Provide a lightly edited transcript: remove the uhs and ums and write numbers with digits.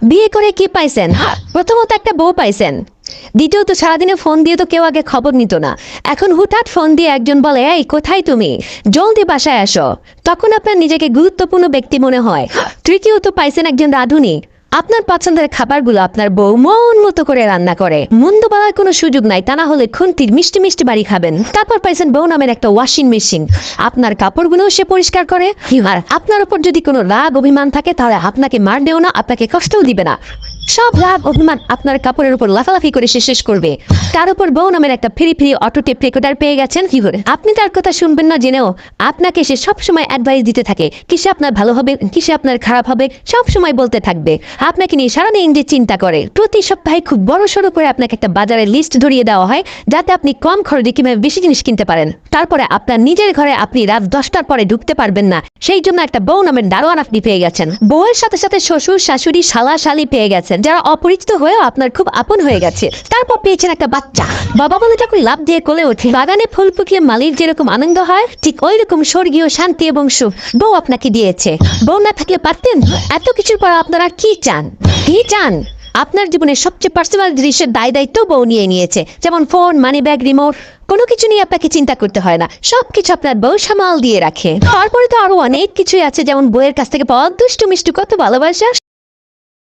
বিয়ে করে কি পাইছেন? প্রথমত একটা বউ পাইছেন, দ্বিতীয়ত সারাদিনে ফোন দিয়ে তো কেউ আগে খবর নিত না। এখন হুটহাট ফোন দিয়ে একজন বলে, এই কোথায় তুমি, জলদি বাসায় আসো, তখন আপনার নিজেকে গুরুত্বপূর্ণ ব্যক্তি মনে হয়। তৃতীয়ত পাইছেন একজন রাঁধুনি, আপনার পছন্দের খাবারগুলো আপনার বউ মন মতো করে রান্না করে, মন্দ বলার কোনো সুযোগ নাই, তা না হলে খুন্তির মিষ্টি মিষ্টি বাড়ি খাবেন। তারপর পাইছেন বউ নামের একটা ওয়াশিং মেশিন, আপনার কাপড়গুলোও সে পরিষ্কার করে। আর আপনার উপর যদি কোনো রাগ অভিমান থাকে তাহলে আপনাকে মারবেও না, আপনাকে কষ্টও দিবে না। সব রাগ অভিমান আপনার কাপড়ের উপর লাফালাফি করে সে শেষ করবে। তার উপর বউ নামের একটা free free auto tape recorder পেয়ে গেছেন। কি করে আপনি তার কথা শুনবেন না জেনেও আপনাকে সে সবসময় অ্যাডভাইস দিতে থাকে, কিসে আপনার ভালো হবে, কিসে আপনার খারাপ হবে, সব সময় বলতে থাকবে। আপনাকে নিয়ে সারাদিন যে চিন্তা করে। প্রতি সপ্তাহে খুব বড় সড়ো করে আপনাকে একটা বাজারের লিস্ট ধরিয়ে দেওয়া হয়, যাতে আপনি কম খরচে কিভাবে বেশি জিনিস কিনতে পারেন। তারপরে আপনার নিজের ঘরে আপনি রাত 10টার পরে ঢুকতে পারবেন না, সেই জন্য একটা বউ নামের দারোয়ান আপনি পেয়ে গেছেন। বউয়ের সাথে সাথে শ্বশুর শাশুড়ি শালা শালি পেয়ে গেছেন, যারা অপরিচিত হয়েও আপনার খুব আপন হয়ে গেছে। তারপর পেয়েছেন একটা বাচ্চা, বাবা বলে যখন লাভ দিয়ে কোলে ওঠে। বাগানে ফুল ফুকিয়ে মালির যেরকম আনন্দ হয়, ঠিক ওই রকম স্বর্গীয় শান্তি এবং সুখ বউ আপনাকে দিয়েছে। বউ না থাকলে পারতেন? এত কিছুর পর আপনারা কি চান? কি চান? আপনার জীবনের সবচেয়ে পার্সোনাল জিনিসের দায় দায়িত্ব বউ নিয়ে নিয়েছে, যেমন ফোন, মানি ব্যাগ, রিমোট। কোনো কিছু নিয়ে আপনাকে চিন্তা করতে হয় না, সবকিছু আপনার বউ সামাল দিয়ে রাখে। তারপরে তো আরো অনেক কিছুই আছে, যেমন বউয়ের কাছ থেকে পাওয়া দুষ্টু মিষ্টু কত ভালোবাসা।